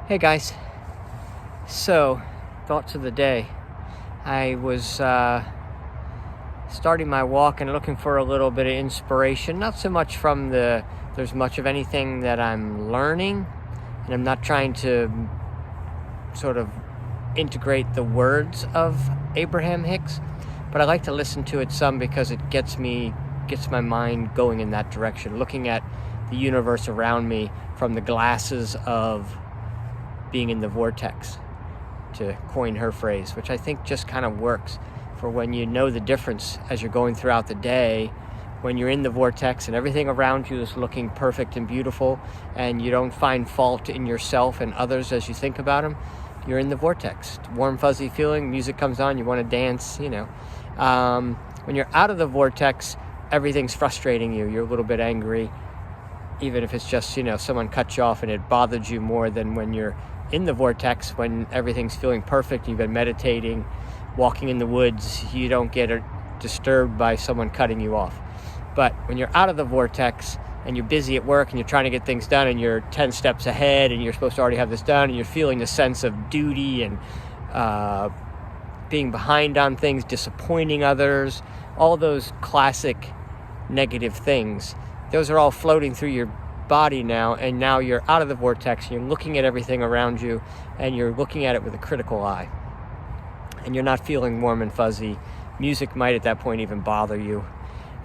Hey guys, so thoughts of the day. I was starting my walk and looking for a little bit of inspiration, not so much from there's much of anything that I'm learning, and I'm not trying to sort of integrate the words of Abraham Hicks, but I like to listen to it some because it gets my mind going in that direction, looking at the universe around me from the glasses of being in the vortex, to coin her phrase, which I think just kind of works for when you know the difference as you're going throughout the day, when you're in the vortex and everything around you is looking perfect and beautiful and you don't find fault in yourself and others as you think about them. You're in the vortex. Warm, fuzzy feeling, music comes on, you want to dance, When you're out of the vortex, everything's frustrating you. You're a little bit angry, even if it's just, someone cut you off and it bothered you more than when you're in the vortex, when everything's feeling perfect, you've been meditating, walking in the woods, you don't get disturbed by someone cutting you off. But when you're out of the vortex and you're busy at work and you're trying to get things done and you're 10 steps ahead and you're supposed to already have this done and you're feeling the sense of duty and being behind on things, disappointing others, all those classic negative things, those are all floating through your body now, and now you're out of the vortex and you're looking at everything around you and you're looking at it with a critical eye, and you're not feeling warm and fuzzy. Music might at that point even bother you,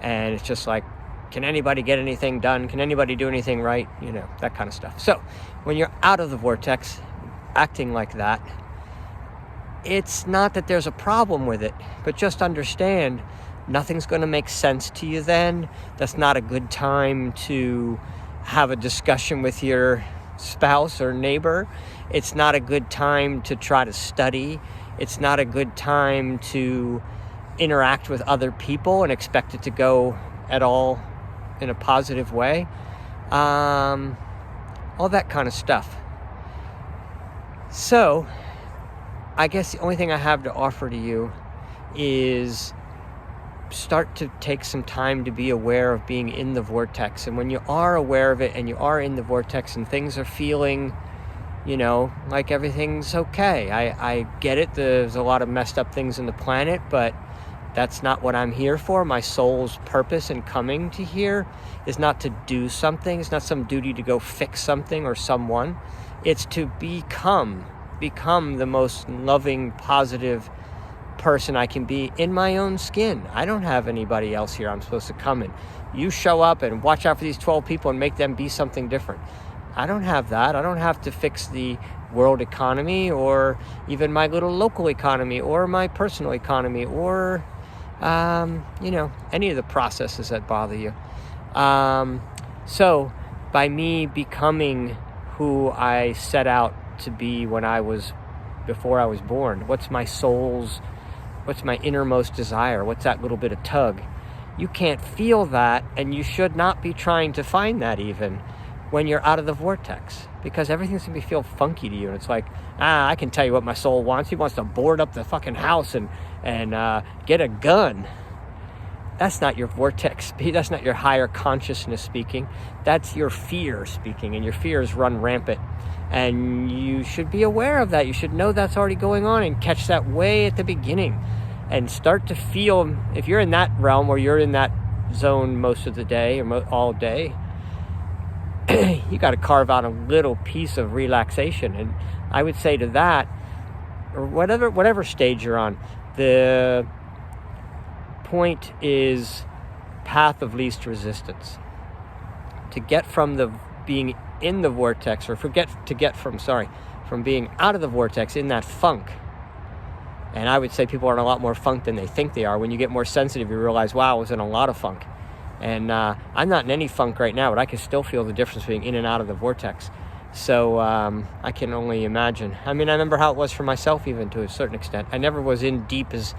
and it's just like, can anybody get anything done? Can anybody do anything right? That kind of stuff. So when you're out of the vortex acting like that, it's not that there's a problem with it, but just understand nothing's going to make sense to you then. That's not a good time to have a discussion with your spouse or neighbor. It's not a good time to try to study. It's not a good time to interact with other people and expect it to go at all in a positive way. All that kind of stuff. So I guess the only thing I have to offer to you is start to take some time to be aware of being in the vortex. And when you are aware of it and you are in the vortex and things are feeling, like everything's okay. I get it. There's a lot of messed up things in the planet, but that's not what I'm here for. My soul's purpose in coming to here is not to do something. It's not some duty to go fix something or someone. It's to become the most loving, positive person I can be in my own skin. I don't have anybody else here I'm supposed to come in. You show up and watch out for these 12 people and make them be something different. I don't have that. I don't have to fix the world economy or even my little local economy or my personal economy or, any of the processes that bother you. So by me becoming who I set out to be before I was born, what's my innermost desire? What's that little bit of tug? You can't feel that, and you should not be trying to find that even when you're out of the vortex, because everything's going to feel funky to you. And it's like, I can tell you what my soul wants. He wants to board up the fucking house and get a gun. That's not your vortex. That's not your higher consciousness speaking. That's your fear speaking, and your fears run rampant. And you should be aware of that. You should know that's already going on and catch that way at the beginning and start to feel, if you're in that realm where you're in that zone most of the day or all day, you got to carve out a little piece of relaxation. And I would say to that, or whatever stage you're on, the point is path of least resistance. To get from the being in the vortex, or from being out of the vortex in that funk. And I would say people are in a lot more funk than they think they are. When you get more sensitive, you realize, wow, I was in a lot of funk. And I'm not in any funk right now, but I can still feel the difference being in and out of the vortex. So I can only imagine. I remember how it was for myself, even to a certain extent. I never was in deep as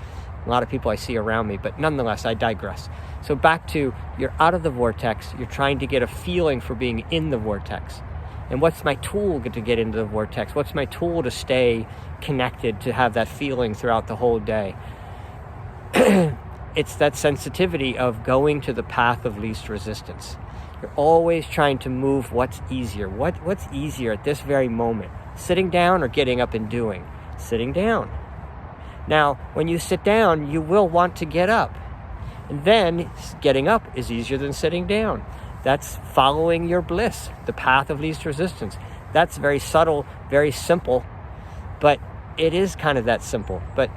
a lot of people I see around me, but nonetheless, I digress. So back to, you're out of the vortex, you're trying to get a feeling for being in the vortex. And what's my tool to get into the vortex? What's my tool to stay connected, to have that feeling throughout the whole day? It's that sensitivity of going to the path of least resistance. You're always trying to move what's easier. What's easier at this very moment? Sitting down or getting up and doing? Sitting down. Now, when you sit down, you will want to get up. And then getting up is easier than sitting down. That's following your bliss, the path of least resistance. That's very subtle, very simple, but it is kind of that simple. But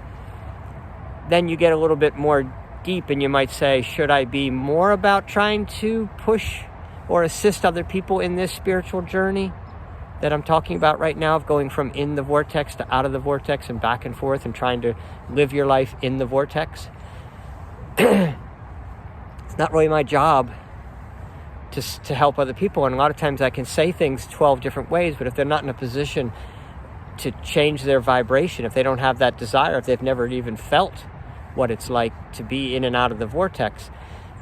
then you get a little bit more deep and you might say, should I be more about trying to push or assist other people in this spiritual journey that I'm talking about right now, of going from in the vortex to out of the vortex and back and forth and trying to live your life in the vortex? It's not really my job to help other people. And a lot of times I can say things 12 different ways, but if they're not in a position to change their vibration, if they don't have that desire, if they've never even felt what it's like to be in and out of the vortex,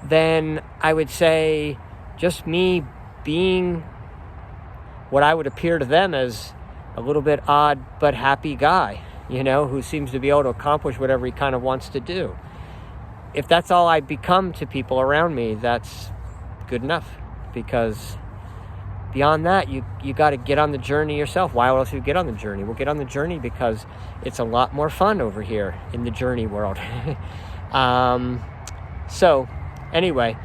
then I would say just me being what I would appear to them as a little bit odd but happy guy, who seems to be able to accomplish whatever he kind of wants to do. If that's all I become to people around me, that's good enough, because beyond that, you got to get on the journey yourself. Why else would you get on the journey? We'll get on the journey because it's a lot more fun over here in the journey world. So anyway,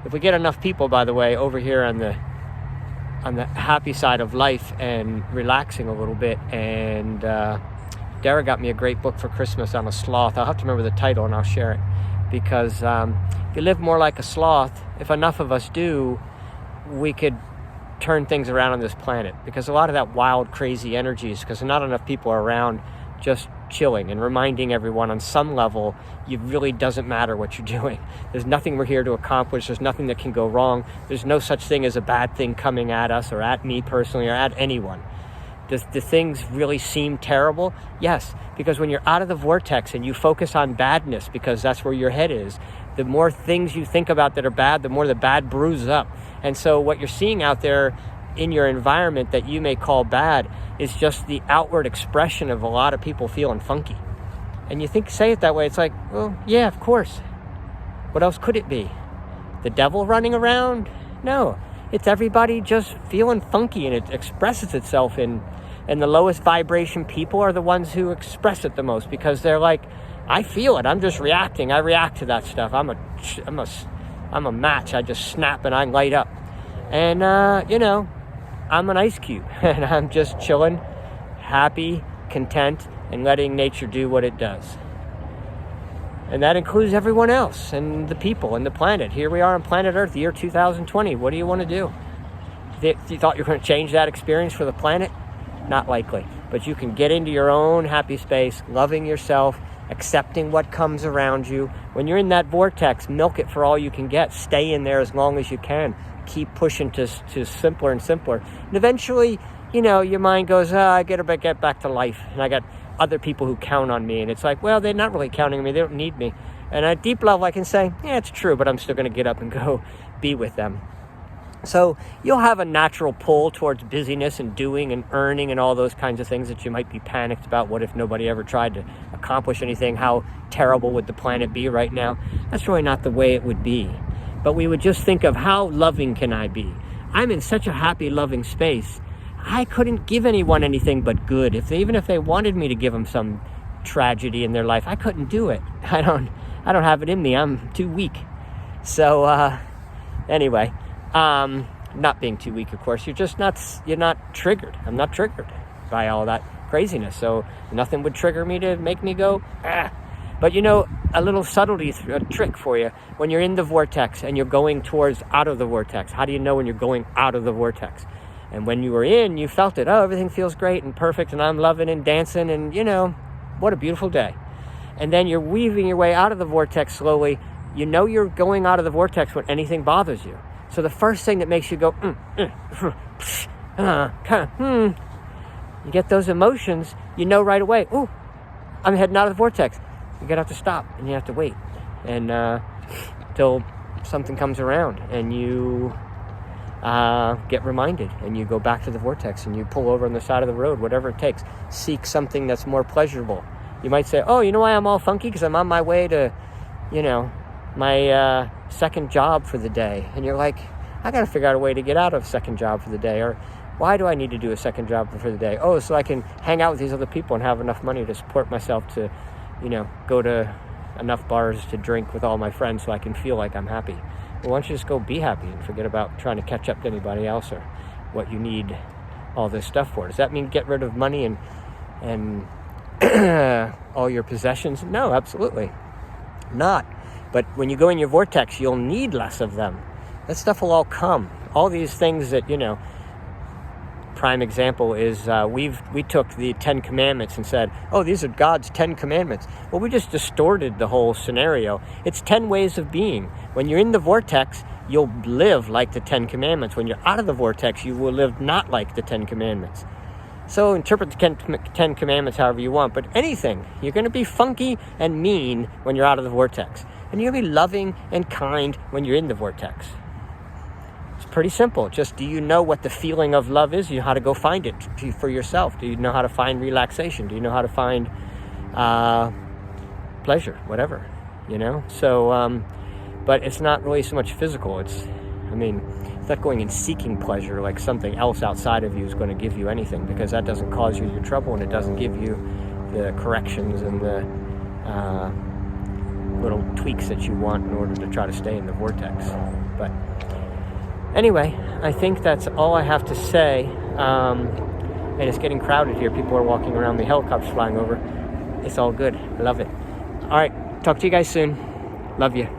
if we get enough people, by the way, over here on the happy side of life and relaxing a little bit, and Dara got me a great book for Christmas on a sloth. I'll have to remember the title and I'll share it, because if you live more like a sloth, if enough of us do, we could turn things around on this planet, because a lot of that wild, crazy energy is because not enough people are around just chilling and reminding everyone on some level it really doesn't matter what you're doing. There's nothing we're here to accomplish. There's nothing that can go wrong. There's no such thing as a bad thing coming at us or at me personally or at anyone. Does the things really seem terrible? Yes, because when you're out of the vortex and you focus on badness, because that's where your head is, the more things you think about that are bad, the more the bad brews up. And so what you're seeing out there in your environment that you may call bad is just the outward expression of a lot of people feeling funky. And you say it that way, it's like, well, yeah, of course. What else could it be? The devil running around? No, it's everybody just feeling funky, and it expresses itself in the lowest vibration people are the ones who express it the most, because they're like, I feel it. I'm just reacting. I react to that stuff. I'm a match. I just snap and I light up. And, I'm an ice cube and I'm just chilling, happy, content, and letting nature do what it does. And that includes everyone else and the people and the planet. Here we are on planet Earth, the year 2020. What do you want to do? You thought you were going to change that experience for the planet? Not likely. But you can get into your own happy space, loving yourself, accepting what comes around you. When you're in that vortex, milk it for all you can get. Stay in there as long as you can. Keep pushing to simpler and simpler. And eventually, your mind goes, I gotta get back to life. And I got other people who count on me. And it's like, well, they're not really counting on me. They don't need me. And at a deep level, I can say, yeah, it's true, but I'm still going to get up and go be with them. So you'll have a natural pull towards busyness and doing and earning and all those kinds of things that you might be panicked about. What if nobody ever tried to accomplish anything? How terrible would the planet be right now? That's really not the way it would be. But we would just think of, how loving can I be? I'm in such a happy, loving space. I couldn't give anyone anything but good. Even if they wanted me to give them some tragedy in their life, I couldn't do it. I don't have it in me. I'm too weak. So anyway, not being too weak, of course. You're not triggered. I'm not triggered by all that craziness. So nothing would trigger me to make me go, ah. But a little subtlety, a trick for you. When you're in the vortex and you're going towards out of the vortex, how do you know when you're going out of the vortex? And when you were in, you felt it. Oh, everything feels great and perfect, and I'm loving and dancing, and what a beautiful day. And then you're weaving your way out of the vortex slowly. You're going out of the vortex when anything bothers you. So the first thing that makes you go, you get those emotions, right away, ooh, I'm heading out of the vortex. You're going to have to stop, and you have to wait and till something comes around, and you get reminded, and you go back to the vortex, and you pull over on the side of the road, whatever it takes. Seek something that's more pleasurable. You might say, oh, you know why I'm all funky? Because I'm on my way to, my second job for the day. And you're like, I got to figure out a way to get out of second job for the day. Or Why do I need to do a second job for the day? Oh, so I can hang out with these other people and have enough money to support myself to, go to enough bars to drink with all my friends so I can feel like I'm happy. Well, why don't you just go be happy and forget about trying to catch up to anybody else or what you need all this stuff for? Does that mean get rid of money and all your possessions? No, absolutely not. But when you go in your vortex, you'll need less of them. That stuff will all come. All these things that, prime example is we took the 10 commandments and said, oh, these are God's 10 commandments. Well, we just distorted the whole scenario. It's 10 ways of being. When you're in the vortex, you'll live like the 10 commandments. When you're out of the vortex, you will live not like the 10 commandments. So interpret the 10 commandments however you want, but anything, you're going to be funky and mean when you're out of the vortex. And you're going to be loving and kind when you're in the vortex. It's pretty simple. Just, do you know what the feeling of love is? Do you know how to go find it for yourself? Do you know how to find relaxation? Do you know how to find pleasure? Whatever, So, but it's not really so much physical. It's not going and seeking pleasure like something else outside of you is going to give you anything, because that doesn't cause you your trouble, and it doesn't give you the corrections and the little tweaks that you want in order to try to stay in the vortex. But anyway, I think that's all I have to say. And it's getting crowded here. People are walking around. The helicopter's flying over. It's all good. I love it. All right. Talk to you guys soon. Love you.